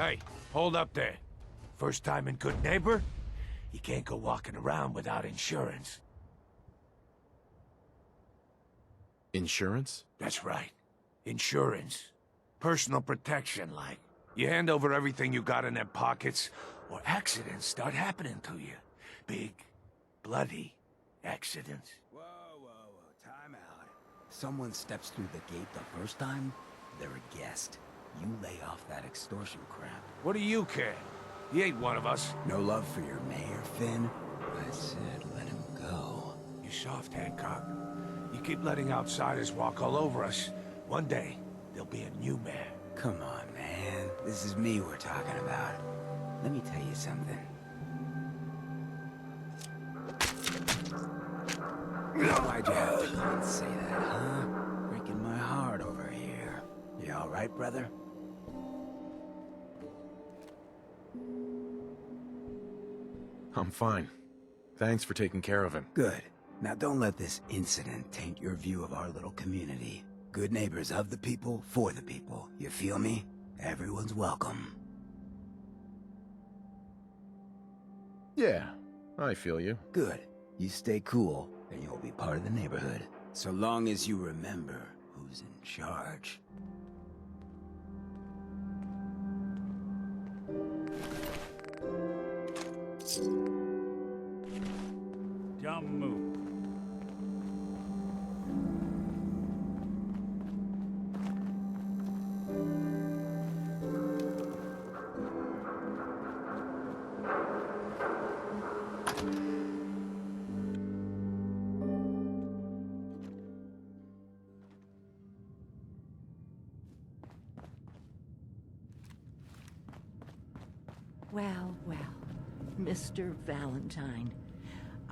Hey, hold up there. First time in Good Neighbor? You can't go walking around without insurance. Insurance? That's right. Insurance. Personal protection, like. You hand over everything you got in them pockets, or accidents start happening to you. Big, bloody accidents. Whoa, time out. Someone steps through the gate the first time, they're a guest. You lay off that extortion crap. What do you care? He ain't one of us. No love for your mayor, Finn? I said let him go. You soft, Hancock. You keep letting outsiders walk all over us. One day, there'll be a new mayor. Come on, man. This is me we're talking about. Let me tell you something. Why'd you have to come and say that, huh? Breaking my heart over here. You all right, brother? I'm fine. Thanks for taking care of him. Good. Now don't let this incident taint your view of our little community. Good neighbors of the people, for the people. You feel me? Everyone's welcome. Yeah, I feel you. Good. You stay cool, and you'll be part of the neighborhood. So long as you remember who's in charge. Dumb move. Well, well, Mr. Valentine.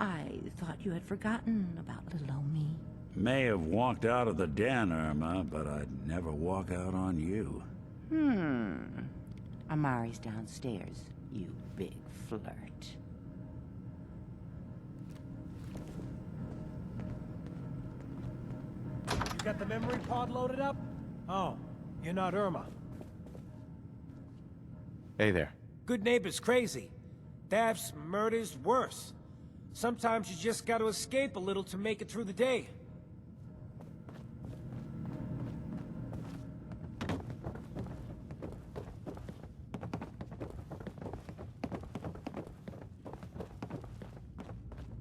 I thought you had forgotten about little old me. May have walked out of the den, Irma, but I'd never walk out on you. Amari's downstairs, you big flirt. You got the memory pod loaded up? Oh, you're not Irma. Hey there. Good neighbor's crazy. Thefts, murders, worse. Sometimes you just gotta escape a little to make it through the day.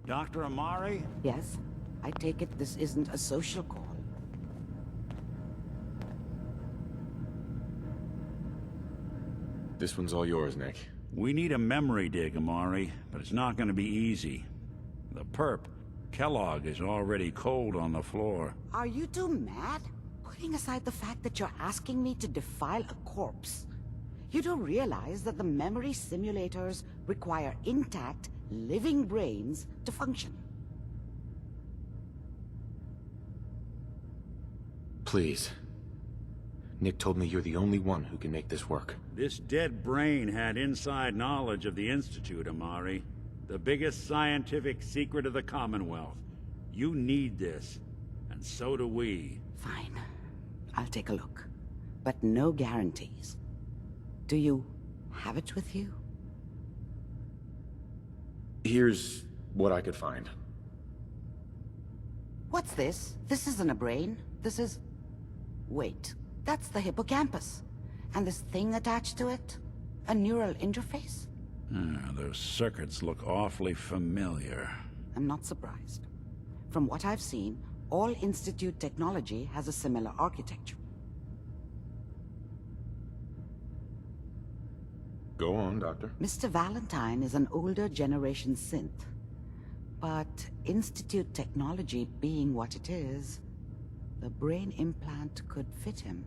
Dr. Amari? Yes? I take it this isn't a social call. This one's all yours, Nick. We need a memory dig, Amari, but it's not gonna be easy. The perp, Kellogg, is already cold on the floor. Are you two mad? Putting aside the fact that you're asking me to defile a corpse, you do realize that the memory simulators require intact, living brains to function. Please. Nick told me you're the only one who can make this work. This dead brain had inside knowledge of the Institute, Amari. The biggest scientific secret of the Commonwealth. You need this, and so do we. Fine. I'll take a look. But no guarantees. Do you have it with you? Here's what I could find. What's this? This isn't a brain. This is... Wait. That's the hippocampus. And this thing attached to it? A neural interface? Those circuits look awfully familiar. I'm not surprised. From what I've seen, all Institute technology has a similar architecture. Go on, Doctor. Mr. Valentine is an older generation synth. But Institute technology being what it is, the brain implant could fit him.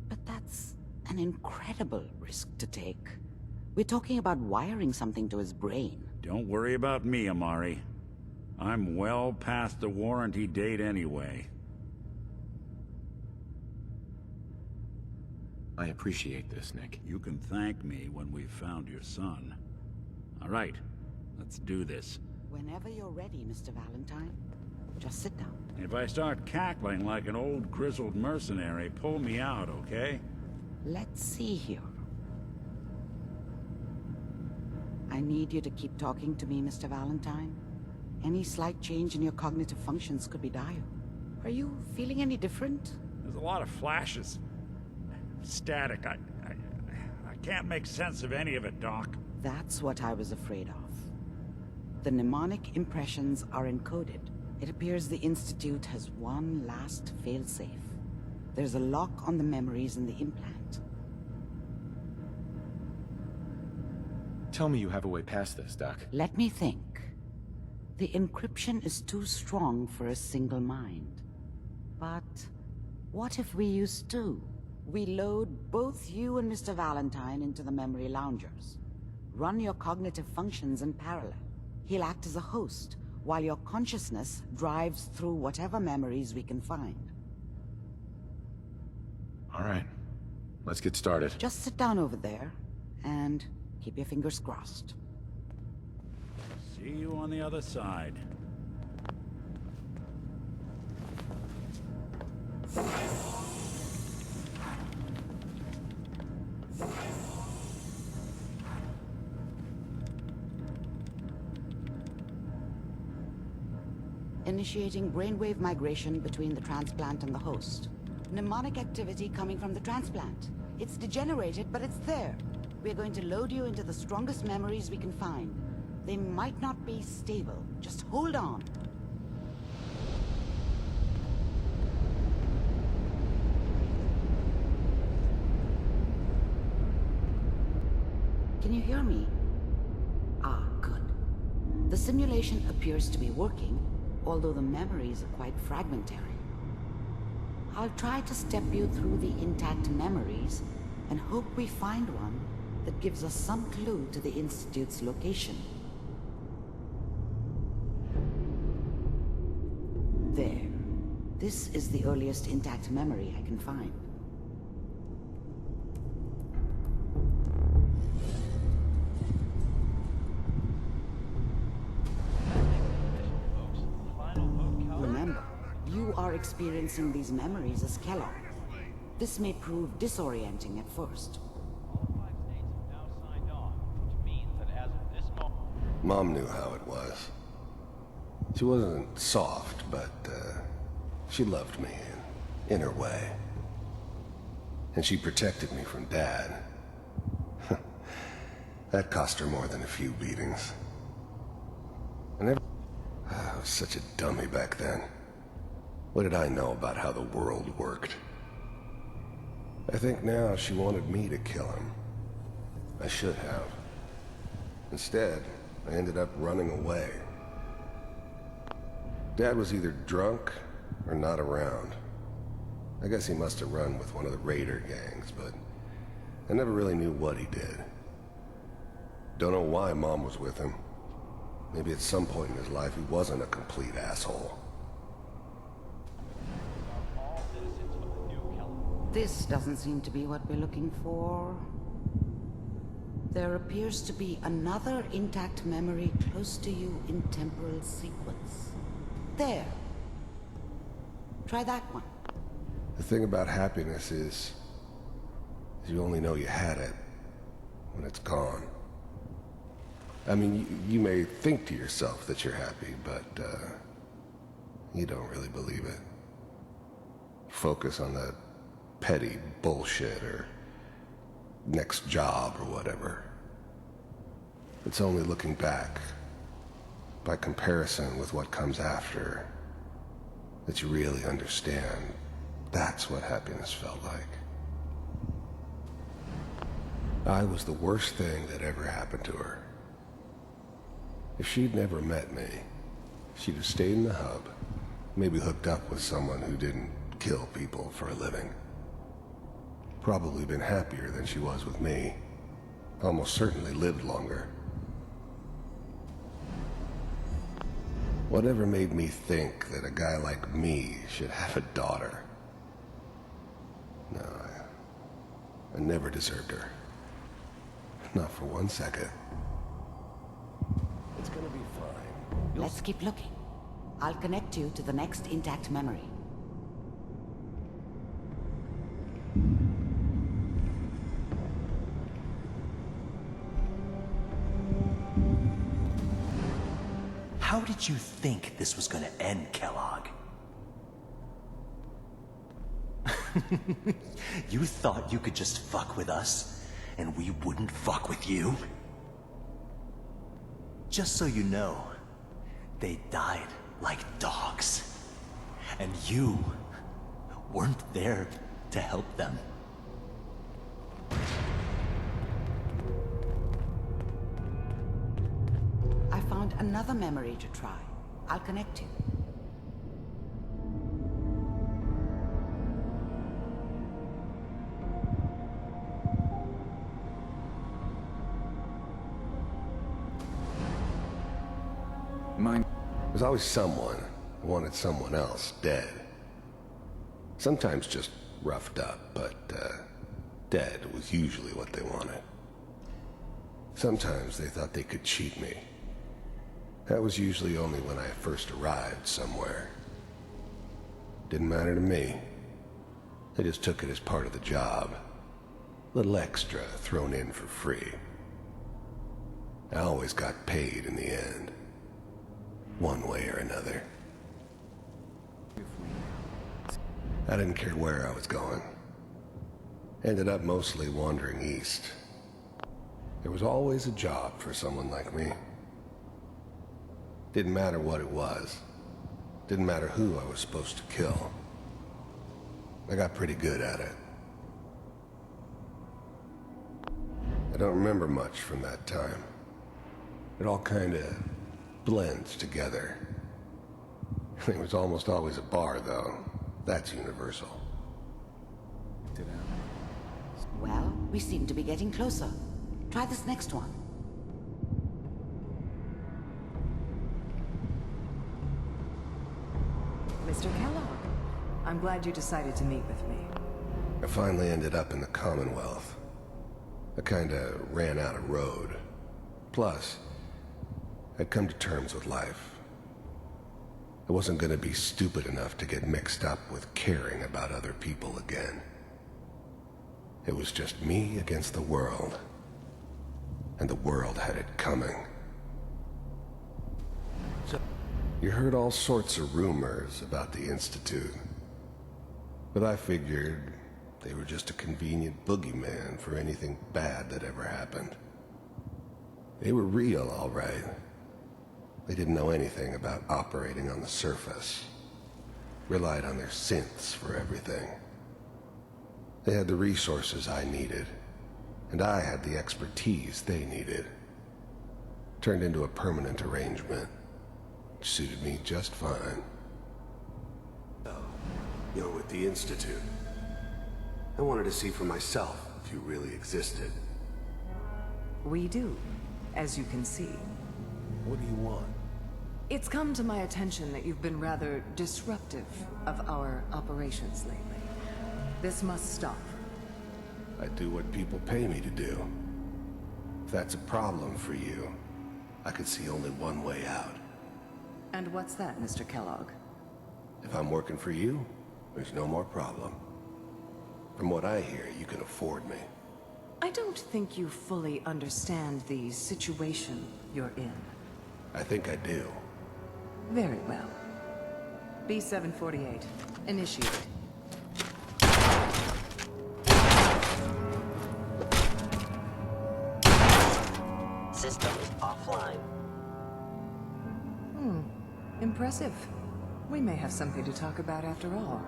But that's an incredible risk to take. We're talking about wiring something to his brain. Don't worry about me, Amari. I'm well past the warranty date anyway. I appreciate this, Nick. You can thank me when we've found your son. All right, let's do this. Whenever you're ready, Mr. Valentine. Just sit down. If I start cackling like an old grizzled mercenary, pull me out, okay? Let's see here. I need you to keep talking to me, Mr. Valentine. Any slight change in your cognitive functions could be dire. Are you feeling any different? There's a lot of flashes. Static. I can't make sense of any of it, Doc. That's what I was afraid of. The mnemonic impressions are encoded. It appears the Institute has one last failsafe. There's a lock on the memories in the implant. Tell me you have a way past this, Doc. Let me think. The encryption is too strong for a single mind. But what if we use two? We load both you and Mr. Valentine into the memory loungers. Run your cognitive functions in parallel. He'll act as a host, while your consciousness drives through whatever memories we can find. All right. Let's get started. Just sit down over there, and keep your fingers crossed. See you on the other side. Initiating brainwave migration between the transplant and the host. Mnemonic activity coming from the transplant. It's degenerated, but it's there. We're going to load you into the strongest memories we can find. They might not be stable. Just hold on. Can you hear me? Ah, good. The simulation appears to be working, although the memories are quite fragmentary. I'll try to step you through the intact memories and hope we find one that gives us some clue to the Institute's location. There. This is the earliest intact memory I can find. Remember, you are experiencing these memories as Kellogg. This may prove disorienting at first. Mom knew how it was. She wasn't soft, but she loved me in her way. And she protected me from Dad. That cost her more than a few beatings. I was such a dummy back then. What did I know about how the world worked? I think now she wanted me to kill him. I should have. Instead, I ended up running away. Dad was either drunk or not around. I guess he must have run with one of the raider gangs, but I never really knew what he did. Don't know why Mom was with him. Maybe at some point in his life he wasn't a complete asshole. This doesn't seem to be what we're looking for. There appears to be another intact memory close to you in temporal sequence. There. Try that one. The thing about happiness is you only know you had it when it's gone. I mean, you may think to yourself that you're happy, but you don't really believe it. Focus on the petty bullshit or next job or whatever. It's only looking back, by comparison with what comes after, that you really understand that's what happiness felt like. I was the worst thing that ever happened to her. If she'd never met me, she'd have stayed in the hub, maybe hooked up with someone who didn't kill people for a living. Probably been happier than she was with me. Almost certainly lived longer. Whatever made me think that a guy like me should have a daughter? No, I never deserved her. Not for 1 second. It's gonna be fine. Let's keep looking. I'll connect you to the next intact memory. How did you think this was gonna end, Kellogg? You thought you could just fuck with us, and we wouldn't fuck with you? Just so you know, they died like dogs. And you weren't there to help them. I found another memory to try. I'll connect you. Mine. There's always someone who wanted someone else dead. Sometimes just roughed up, but dead was usually what they wanted. Sometimes they thought they could cheat me. That was usually only when I first arrived somewhere. Didn't matter to me. They just took it as part of the job. Little extra thrown in for free. I always got paid in the end. One way or another. I didn't care where I was going. Ended up mostly wandering east. There was always a job for someone like me. Didn't matter what it was. Didn't matter who I was supposed to kill. I got pretty good at it. I don't remember much from that time. It all kinda blends together. There was almost always a bar, though. That's universal. Well, we seem to be getting closer. Try this next one. Mr. Kellogg, I'm glad you decided to meet with me. I finally ended up in the Commonwealth. I kinda ran out of road. Plus, I'd come to terms with life. I wasn't gonna be stupid enough to get mixed up with caring about other people again. It was just me against the world. And the world had it coming. You heard all sorts of rumors about the Institute. But I figured they were just a convenient boogeyman for anything bad that ever happened. They were real, all right. They didn't know anything about operating on the surface. Relied on their synths for everything. They had the resources I needed, and I had the expertise they needed. Turned into a permanent arrangement. Suited me just fine. You're with the Institute. I wanted to see for myself if you really existed. We do, as you can see. What do you want? It's come to my attention that you've been rather disruptive of our operations lately. This must stop. I do what people pay me to do. If that's a problem for you, I could see only one way out. And what's that, Mr. Kellogg? If I'm working for you, there's no more problem. From what I hear, you can afford me. I don't think you fully understand the situation you're in. I think I do. Very well. B-748, initiate. System is offline. Impressive. We may have something to talk about after all.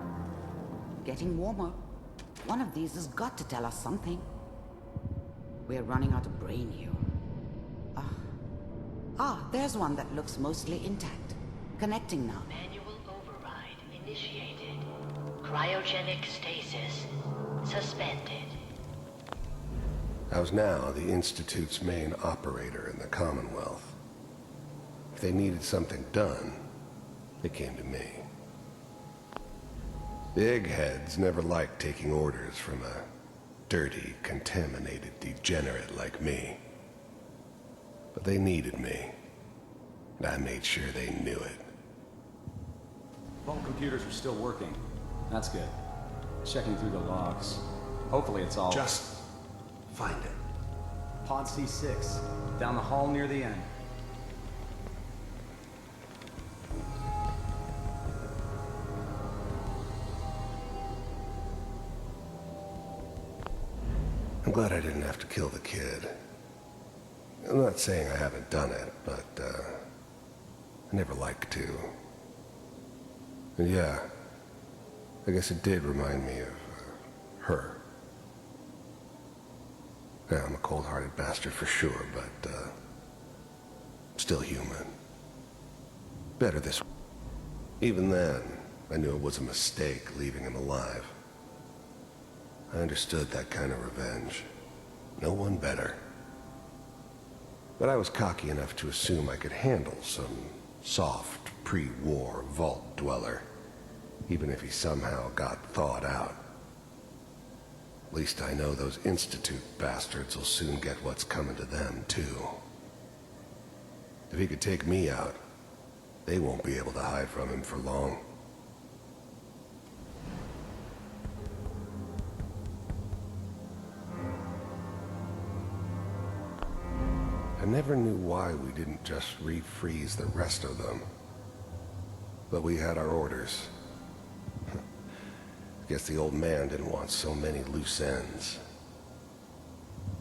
Getting warmer. One of these has got to tell us something. We're running out of brain here. There's one that looks mostly intact. Connecting now. Manual override initiated. Cryogenic stasis suspended. I was now the Institute's main operator in the Commonwealth. If they needed something done, they came to me. The eggheads never liked taking orders from a dirty, contaminated degenerate like me. But they needed me, and I made sure they knew it. Vault computers are still working. That's good. Checking through the logs. Hopefully it's all... Just find it. Pod C6, down the hall near the end. glad I didn't have to kill the kid. I'm not saying I haven't done it, but, I never like to. And yeah, I guess it did remind me of, her. Yeah, I'm a cold-hearted bastard for sure, but, still human. Better this way. Even then, I knew it was a mistake leaving him alive. I understood that kind of revenge. No one better. But I was cocky enough to assume I could handle some soft, pre-war vault dweller, even if he somehow got thawed out. At least I know those Institute bastards will soon get what's coming to them, too. If he could take me out, they won't be able to hide from him for long. I never knew why we didn't just refreeze the rest of them. But we had our orders. Guess the old man didn't want so many loose ends.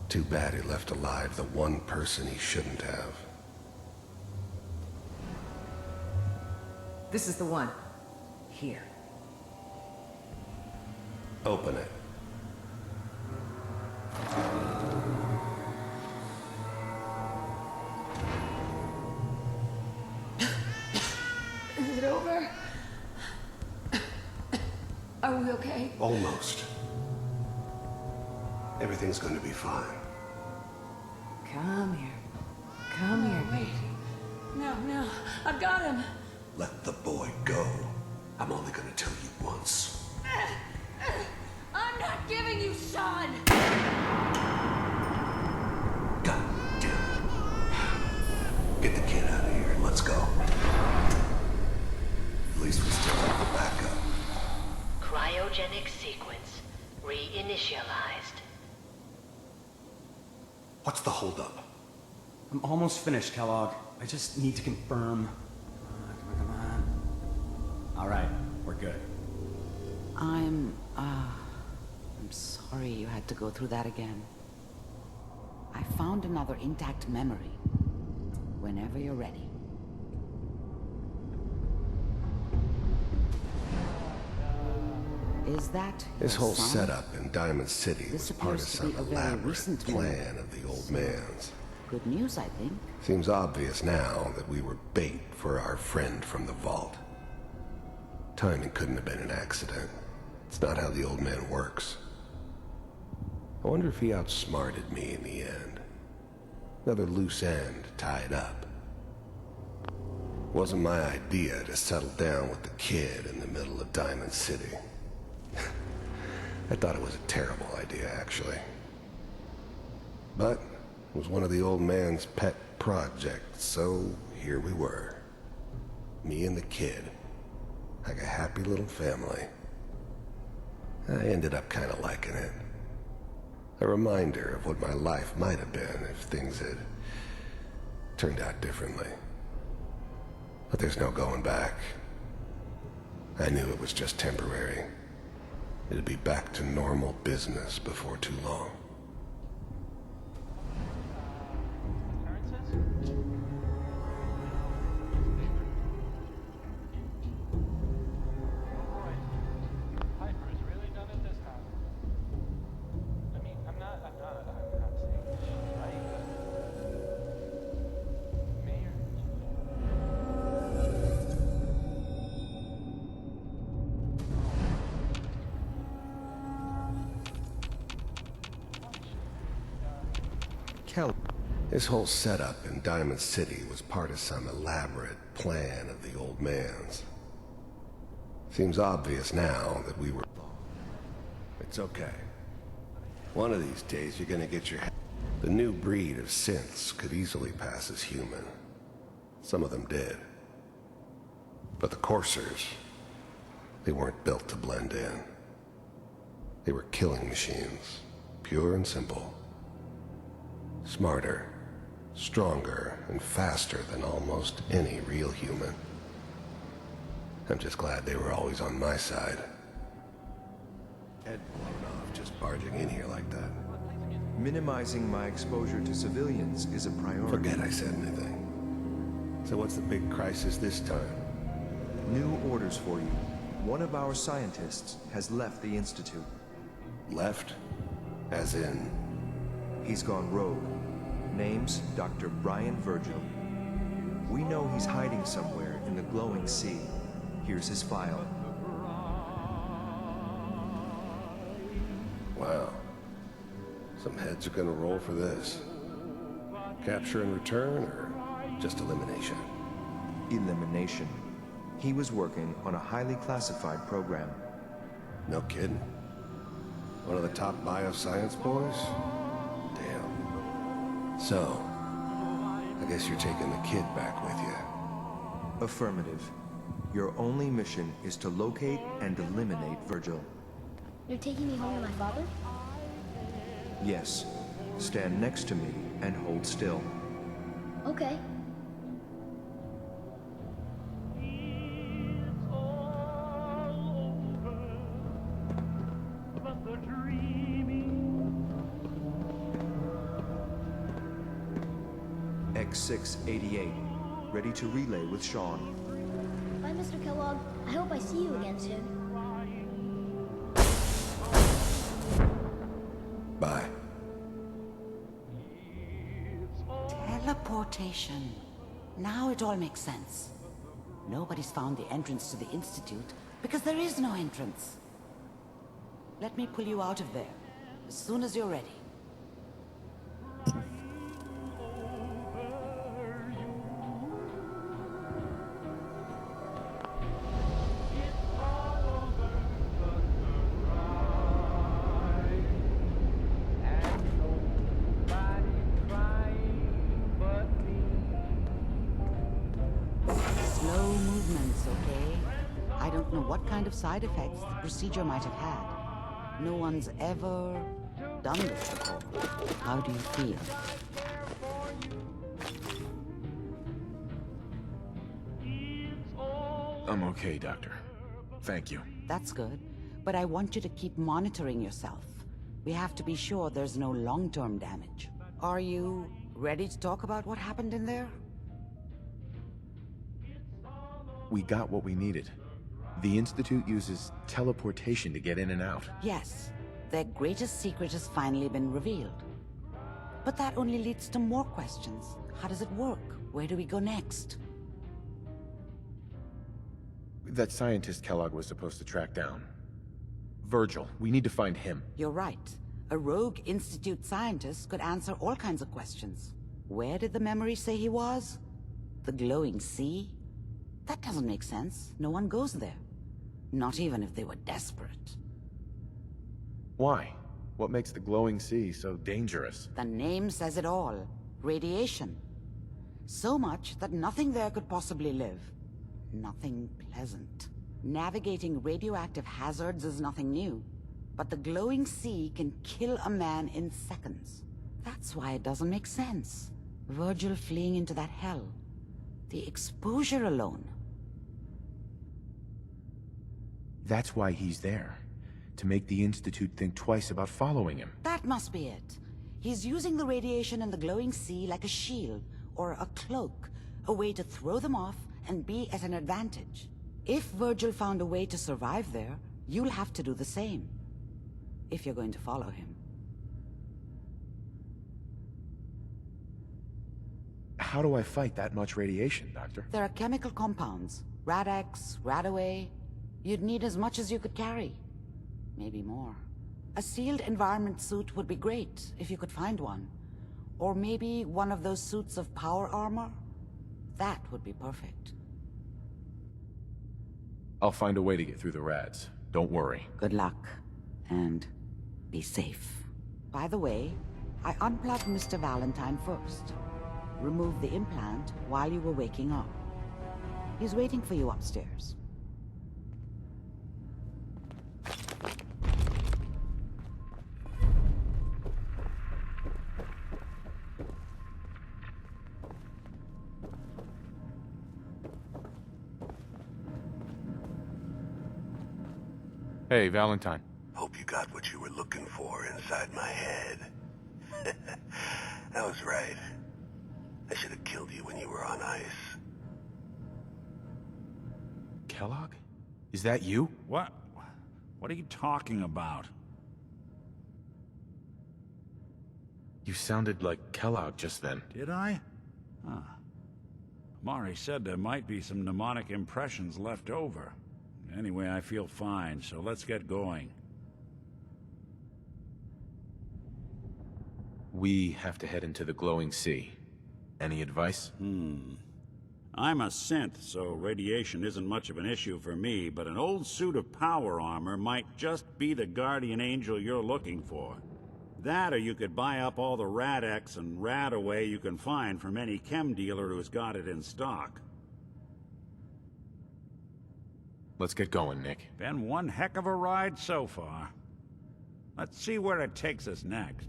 Too bad he left alive the one person he shouldn't have. This is the one. Here. Open it. Is it over? Are we okay? Almost. Everything's going to be fine. Come here. Come here. Wait. No. I've got him. Let the boy go. I'm only going to tell you once. I'm not giving you Sean. God damn it. Get the kid out of here and let's go. At least we still have the backup. Cryogenic sequence reinitialized. What's the holdup? I'm almost finished, Kellogg. I just need to confirm. Come on. All right, we're good. I'm sorry you had to go through that again. I found another intact memory. Whenever you're ready. Is that This your whole son? setup in Diamond City This was part of appears to be some a very elaborate recent plan of the old man's. Good news, I think. Seems obvious now that we were bait for our friend from the vault. Timing couldn't have been an accident. It's not how the old man works. I wonder if he outsmarted me in the end. Another loose end tied up. It wasn't my idea to settle down with the kid in the middle of Diamond City. I thought it was a terrible idea, actually. But it was one of the old man's pet projects, so here we were. Me and the kid. Like a happy little family. I ended up kind of liking it. A reminder of what my life might have been if things had turned out differently. But there's no going back. I knew it was just temporary. It'd be back to normal business before too long. Kellogg. This whole setup in Diamond City was part of some elaborate plan of the old man's. Seems obvious now that we were... It's okay. One of these days you're gonna get your... The new breed of synths could easily pass as human. Some of them did. But the coursers, they weren't built to blend in. They were killing machines, pure and simple. Smarter, stronger, and faster than almost any real human. I'm just glad they were always on my side. Head blown off just barging in here like that. Minimizing my exposure to civilians is a priority. Forget I said anything. So what's the big crisis this time? New orders for you. One of our scientists has left the Institute. Left? As in? He's gone rogue. Name's Dr. Brian Virgil. We know he's hiding somewhere in the glowing sea. Here's his file. Wow. Some heads are gonna roll for this. Capture and return, or just elimination? Elimination. He was working on a highly classified program. No kidding? One of the top bioscience boys? Damn. So, I guess you're taking the kid back with you. Affirmative. Your only mission is to locate and eliminate Virgil. You're taking me home to my father? Yes. Stand next to me and hold still. Okay. X688. Ready to relay with Sean. Bye, Mr. Kellogg. I hope I see you again soon. Bye. Teleportation. Now it all makes sense. Nobody's found the entrance to the Institute because there is no entrance. Let me pull you out of there as soon as you're ready. Slow movements, okay? I don't know what kind of side effects the procedure might have had. No one's ever done this before. How do you feel? I'm okay, Doctor. Thank you. That's good, but I want you to keep monitoring yourself. We have to be sure there's no long-term damage. Are you ready to talk about what happened in there? We got what we needed. The Institute uses teleportation to get in and out. Yes, their greatest secret has finally been revealed. But that only leads to more questions. How does it work? Where do we go next? That scientist Kellogg was supposed to track down. Virgil, we need to find him. You're right. A rogue Institute scientist could answer all kinds of questions. Where did the memory say he was? The glowing sea? That doesn't make sense. No one goes there. Not even if they were desperate. Why? What makes the glowing sea so dangerous? The name says it all. Radiation. So much that nothing there could possibly live. Nothing pleasant. Navigating radioactive hazards is nothing new. But the glowing sea can kill a man in seconds. That's why it doesn't make sense. Virgil fleeing into that hell. The exposure alone. That's why he's there. To make the Institute think twice about following him. That must be it. He's using the radiation in the glowing sea like a shield, or a cloak, a way to throw them off and be at an advantage. If Virgil found a way to survive there, you'll have to do the same. If you're going to follow him. How do I fight that much radiation, Doctor? There are chemical compounds. Rad-X, Radaway. You'd need as much as you could carry. Maybe more. A sealed environment suit would be great, if you could find one. Or maybe one of those suits of power armor? That would be perfect. I'll find a way to get through the rads. Don't worry. Good luck. And be safe. By the way, I unplugged Mr. Valentine first. Removed the implant while you were waking up. He's waiting for you upstairs. Hey, Valentine. Hope you got what you were looking for inside my head. That was right. I should have killed you when you were on ice. Kellogg? Is that you? What? What are you talking about? You sounded like Kellogg just then. Did I? Huh. Mari said there might be some mnemonic impressions left over. Anyway, I feel fine, so let's get going. We have to head into the glowing sea. Any advice? I'm a synth, so radiation isn't much of an issue for me, but an old suit of power armor might just be the guardian angel you're looking for. That, or you could buy up all the Rad-X and Rad-Away you can find from any chem dealer who's got it in stock. Let's get going, Nick. Been one heck of a ride so far. Let's see where it takes us next.